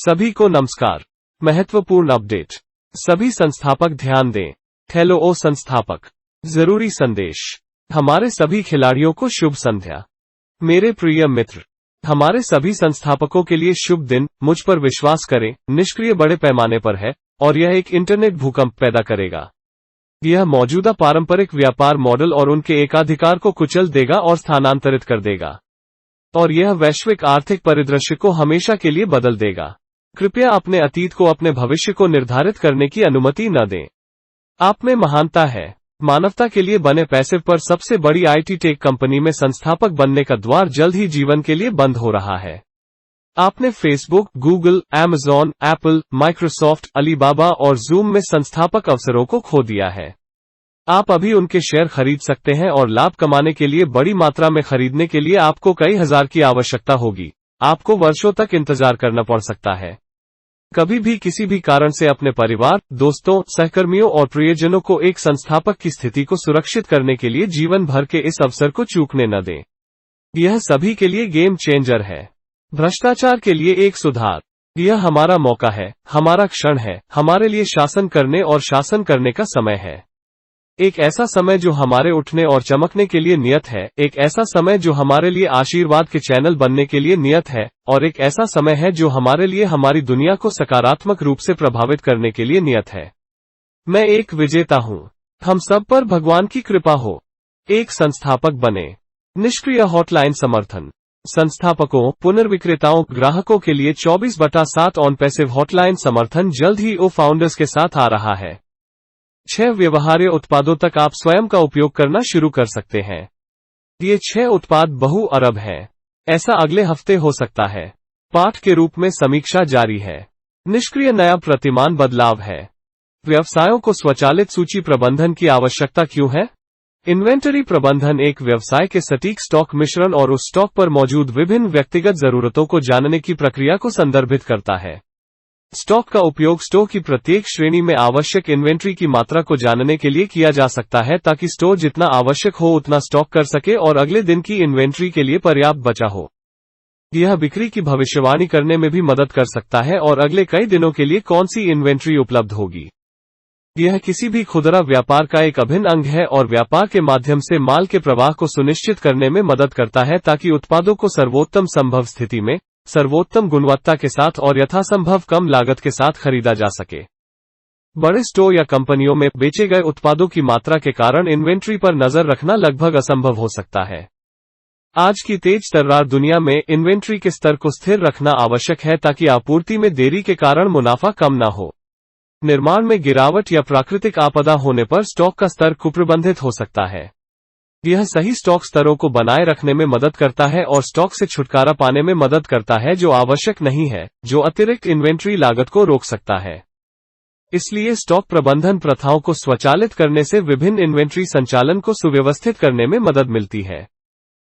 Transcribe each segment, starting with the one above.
सभी को नमस्कार। महत्वपूर्ण अपडेट। सभी संस्थापक ध्यान दें। हेलो ओ संस्थापक। जरूरी संदेश। हमारे सभी खिलाड़ियों को शुभ संध्या। मेरे प्रिय मित्र, हमारे सभी संस्थापकों के लिए शुभ दिन। मुझ पर विश्वास करें, निष्क्रिय बड़े पैमाने पर है और यह एक इंटरनेट भूकंप पैदा करेगा। यह मौजूदा पारंपरिक व्यापार मॉडल और उनके एकाधिकार को कुचल देगा और स्थानांतरित कर देगा, और यह वैश्विक आर्थिक परिदृश्य को हमेशा के लिए बदल देगा। कृपया अपने अतीत को अपने भविष्य को निर्धारित करने की अनुमति न दें। आप में महानता है। मानवता के लिए बने पैसे पर सबसे बड़ी आईटी टेक कंपनी में संस्थापक बनने का द्वार जल्द ही जीवन के लिए बंद हो रहा है। आपने Facebook, Google, Amazon, Apple, Microsoft, Alibaba और जूम में संस्थापक अवसरों को खो दिया है। आप अभी उनके शेयर खरीद सकते हैं और लाभ कमाने के लिए बड़ी मात्रा में खरीदने के लिए आपको कई हजार की आवश्यकता होगी। आपको वर्षों तक इंतजार करना पड़ सकता है। कभी भी किसी भी कारण से अपने परिवार, दोस्तों, सहकर्मियों और प्रियजनों को एक संस्थापक की स्थिति को सुरक्षित करने के लिए जीवन भर के इस अवसर को चूकने न दें। यह सभी के लिए गेम चेंजर है। भ्रष्टाचार के लिए एक सुधार। यह हमारा मौका है, हमारा क्षण है, हमारे लिए शासन करने और शासन करने का समय है। एक ऐसा समय जो हमारे उठने और चमकने के लिए नियत है, एक ऐसा समय जो हमारे लिए आशीर्वाद के चैनल बनने के लिए नियत है, और एक ऐसा समय है जो हमारे लिए हमारी दुनिया को सकारात्मक रूप से प्रभावित करने के लिए नियत है। मैं एक विजेता हूं। हम सब पर भगवान की कृपा हो। एक संस्थापक बने। निष्क्रिय हॉटलाइन समर्थन। संस्थापकों, पुनर्विक्रेताओं, ग्राहकों के लिए 24/7 ऑन पैसिव हॉटलाइन समर्थन जल्द ही ओ फाउंडर्स के साथ आ रहा है। 6 व्यवहार्य उत्पादों तक आप स्वयं का उपयोग करना शुरू कर सकते हैं। ये 6 उत्पाद बहु अरब हैं। ऐसा अगले हफ्ते हो सकता है। पाठ के रूप में समीक्षा जारी है। निष्क्रिय नया प्रतिमान बदलाव है। व्यवसायों को स्वचालित सूची प्रबंधन की आवश्यकता क्यों है? इन्वेंटरी प्रबंधन एक व्यवसाय के सटीक स्टॉक मिश्रण और उस स्टॉक पर मौजूद विभिन्न व्यक्तिगत जरूरतों को जानने की प्रक्रिया को संदर्भित करता है। स्टॉक का उपयोग स्टोर की प्रत्येक श्रेणी में आवश्यक इन्वेंट्री की मात्रा को जानने के लिए किया जा सकता है, ताकि स्टोर जितना आवश्यक हो उतना स्टॉक कर सके और अगले दिन की इन्वेंट्री के लिए पर्याप्त बचा हो। यह बिक्री की भविष्यवाणी करने में भी मदद कर सकता है और अगले कई दिनों के लिए कौन सी इन्वेंट्री उपलब्ध होगी। यह किसी भी खुदरा व्यापार का एक अभिन्न अंग है और व्यापार के माध्यम से माल के प्रवाह को सुनिश्चित करने में मदद करता है, ताकि उत्पादों को सर्वोत्तम संभव स्थिति में, सर्वोत्तम गुणवत्ता के साथ और यथासंभव कम लागत के साथ खरीदा जा सके। बड़े स्टोर या कंपनियों में बेचे गए उत्पादों की मात्रा के कारण इन्वेंट्री पर नजर रखना लगभग असंभव हो सकता है। आज की तेज तर्रार दुनिया में इन्वेंट्री के स्तर को स्थिर रखना आवश्यक है, ताकि आपूर्ति में देरी के कारण मुनाफा कम न हो। निर्माण में गिरावट या प्राकृतिक आपदा होने पर स्टॉक का स्तर कुप्रबंधित हो सकता है। यह सही स्टॉक स्तरों को बनाए रखने में मदद करता है और स्टॉक से छुटकारा पाने में मदद करता है जो आवश्यक नहीं है, जो अतिरिक्त इन्वेंट्री लागत को रोक सकता है। इसलिए स्टॉक प्रबंधन प्रथाओं को स्वचालित करने से विभिन्न इन्वेंट्री संचालन को सुव्यवस्थित करने में मदद मिलती है।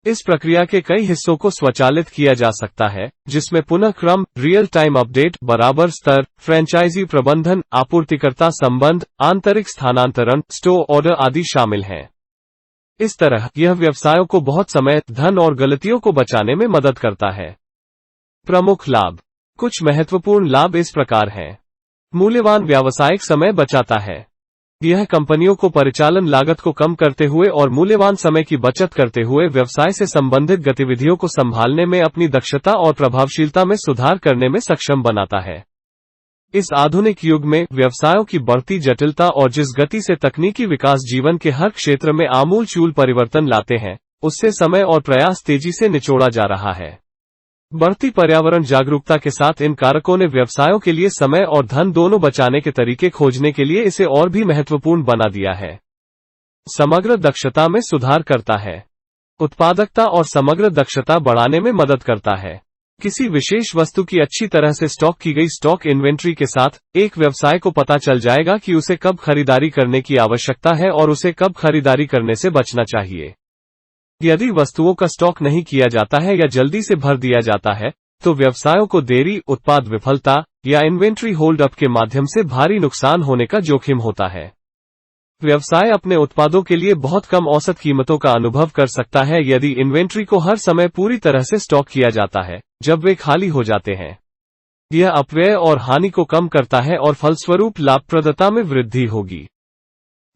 इस प्रक्रिया के कई हिस्सों को स्वचालित किया जा सकता है, जिसमें पुनः क्रम, रियल टाइम अपडेट, बराबर स्तर, फ्रेंचाइजी प्रबंधन, आपूर्तिकर्ता संबंध, आंतरिक स्थानांतरण, स्टोर ऑर्डर आदि शामिल हैं। इस तरह यह व्यवसायों को बहुत समय, धन और गलतियों को बचाने में मदद करता है। प्रमुख लाभ। कुछ महत्वपूर्ण लाभ इस प्रकार हैं। मूल्यवान व्यावसायिक समय बचाता है। यह कंपनियों को परिचालन लागत को कम करते हुए और मूल्यवान समय की बचत करते हुए व्यवसाय से संबंधित गतिविधियों को संभालने में अपनी दक्षता और प्रभावशीलता में सुधार करने में सक्षम बनाता है। इस आधुनिक युग में व्यवसायों की बढ़ती जटिलता और जिस गति से तकनीकी विकास जीवन के हर क्षेत्र में आमूल-चूल परिवर्तन लाते हैं, उससे समय और प्रयास तेजी से निचोड़ा जा रहा है। बढ़ती पर्यावरण जागरूकता के साथ इन कारकों ने व्यवसायों के लिए समय और धन दोनों बचाने के तरीके खोजने के लिए इसे और भी महत्वपूर्ण बना दिया है। समग्र दक्षता में सुधार करता है। उत्पादकता और समग्र दक्षता बढ़ाने में मदद करता है। किसी विशेष वस्तु की अच्छी तरह से स्टॉक की गई स्टॉक इन्वेंट्री के साथ एक व्यवसाय को पता चल जाएगा कि उसे कब खरीदारी करने की आवश्यकता है और उसे कब खरीदारी करने से बचना चाहिए। यदि वस्तुओं का स्टॉक नहीं किया जाता है या जल्दी से भर दिया जाता है, तो व्यवसायों को देरी, उत्पाद विफलता या इन्वेंट्री होल्ड अप के माध्यम से भारी नुकसान होने का जोखिम होता है। व्यवसाय अपने उत्पादों के लिए बहुत कम औसत कीमतों का अनुभव कर सकता है यदि इन्वेंट्री को हर समय पूरी तरह से स्टॉक किया जाता है, जब वे खाली हो जाते हैं। यह अपव्यय और हानि को कम करता है और फलस्वरूप लाभप्रदता में वृद्धि होगी।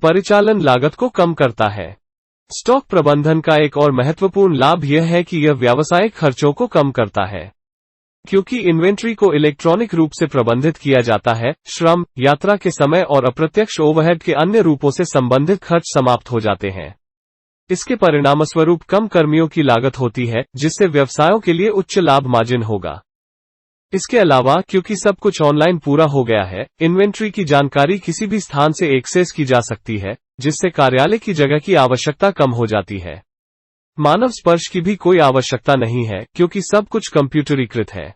परिचालन लागत को कम करता है। स्टॉक प्रबंधन का एक और महत्वपूर्ण लाभ यह है कि यह व्यावसायिक खर्चों को कम करता है। क्योंकि इन्वेंट्री को इलेक्ट्रॉनिक रूप से प्रबंधित किया जाता है, श्रम, यात्रा के समय और अप्रत्यक्ष ओवरहेड के अन्य रूपों से संबंधित खर्च समाप्त हो जाते हैं। इसके परिणामस्वरूप कम कर्मियों की लागत होती है, जिससे व्यवसायों के लिए उच्च लाभ मार्जिन होगा। इसके अलावा क्योंकि सब कुछ ऑनलाइन पूरा हो गया है, इन्वेंट्री की जानकारी किसी भी स्थान से एक्सेस की जा सकती है, जिससे कार्यालय की जगह की आवश्यकता कम हो जाती है। मानव स्पर्श की भी कोई आवश्यकता नहीं है, क्योंकि सब कुछ कंप्यूटरीकृत है।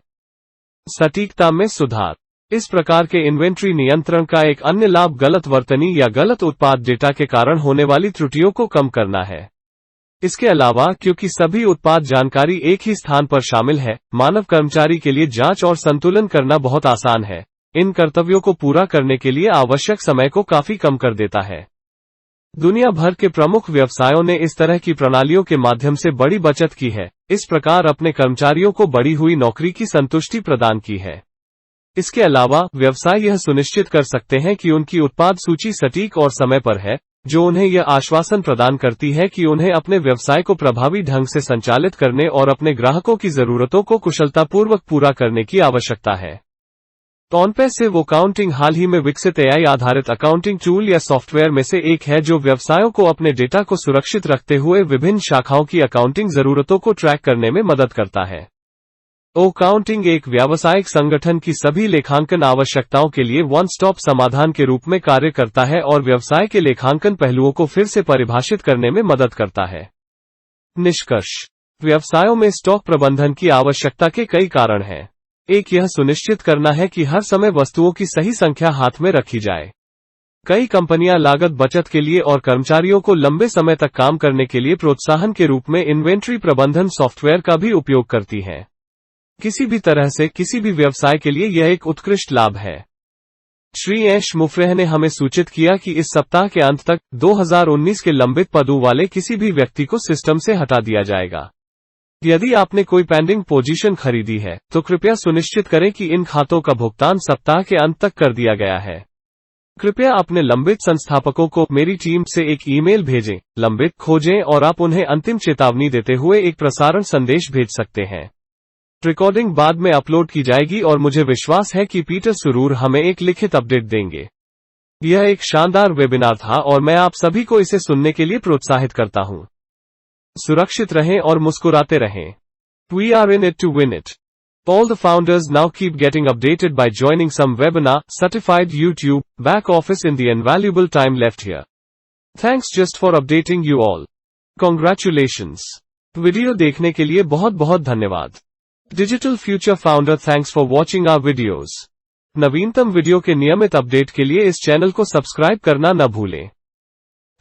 सटीकता में सुधार। इस प्रकार के इन्वेंट्री नियंत्रण का एक अन्य लाभ गलत वर्तनी या गलत उत्पाद डेटा के कारण होने वाली त्रुटियों को कम करना है। इसके अलावा क्योंकि सभी उत्पाद जानकारी एक ही स्थान पर शामिल है, मानव कर्मचारी के लिए जांच और संतुलन करना बहुत आसान है। इन कर्तव्यों को पूरा करने के लिए आवश्यक समय को काफी कम कर देता है। दुनिया भर के प्रमुख व्यवसायों ने इस तरह की प्रणालियों के माध्यम से बड़ी बचत की है, इस प्रकार अपने कर्मचारियों को बढ़ी हुई नौकरी की संतुष्टि प्रदान की है। इसके अलावा व्यवसाय यह सुनिश्चित कर सकते हैं कि उनकी उत्पाद सूची सटीक और समय पर है, जो उन्हें यह आश्वासन प्रदान करती है कि उन्हें अपने व्यवसाय को प्रभावी ढंग से संचालित करने और अपने ग्राहकों की जरूरतों को कुशलतापूर्वक पूरा करने की आवश्यकता है। कॉनपैसिव अकाउंटिंग हाल ही में विकसित एआई आधारित अकाउंटिंग टूल या सॉफ्टवेयर में से एक है, जो व्यवसायों को अपने डेटा को सुरक्षित रखते हुए विभिन्न शाखाओं की अकाउंटिंग जरूरतों को ट्रैक करने में मदद करता है। अकाउंटिंग एक व्यावसायिक संगठन की सभी लेखांकन आवश्यकताओं के लिए वन स्टॉप समाधान के रूप में कार्य करता है और व्यवसाय के लेखांकन पहलुओं को फिर से परिभाषित करने में मदद करता है। निष्कर्ष। व्यवसायों में स्टॉक प्रबंधन की आवश्यकता के कई कारण हैं। एक, यह सुनिश्चित करना है कि हर समय वस्तुओं की सही संख्या हाथ में रखी जाए। कई कंपनियां लागत बचत के लिए और कर्मचारियों को लंबे समय तक काम करने के लिए प्रोत्साहन के रूप में इन्वेंट्री प्रबंधन सॉफ्टवेयर का भी उपयोग करती हैं। किसी भी तरह से किसी भी व्यवसाय के लिए यह एक उत्कृष्ट लाभ है। श्री एश मुफ्रेह ने हमें सूचित किया कि इस सप्ताह के अंत तक 2019 के लंबित पदों वाले किसी भी व्यक्ति को सिस्टम से हटा दिया जाएगा। यदि आपने कोई पेंडिंग पोजीशन खरीदी है, तो कृपया सुनिश्चित करें कि इन खातों का भुगतान सप्ताह के अंत तक कर दिया गया है। कृपया अपने लंबित संस्थापकों को मेरी टीम से एक ईमेल भेजें, लंबित खोजें और आप उन्हें अंतिम चेतावनी देते हुए एक प्रसारण संदेश भेज सकते हैं। रिकॉर्डिंग बाद में अपलोड की जाएगी और मुझे विश्वास है कि पीटर सुरूर हमें एक लिखित अपडेट देंगे। यह एक शानदार वेबिनार था और मैं आप सभी को इसे सुनने के लिए प्रोत्साहित करता हूं। सुरक्षित रहें और मुस्कुराते रहें। We are in it to win it. All the founders now keep getting updated by joining some webinar, certified YouTube, back office in the invaluable time left here. Thanks just for updating you all. Congratulations. Video देखने के लिए बहुत बहुत धन्यवाद। Digital Future Founder, thanks for watching our videos. नवीनतम video के नियमित update के लिए इस चैनल को सब्सक्राइब करना न भूलें।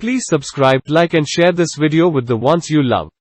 Please subscribe, like and share this video with the ones you love.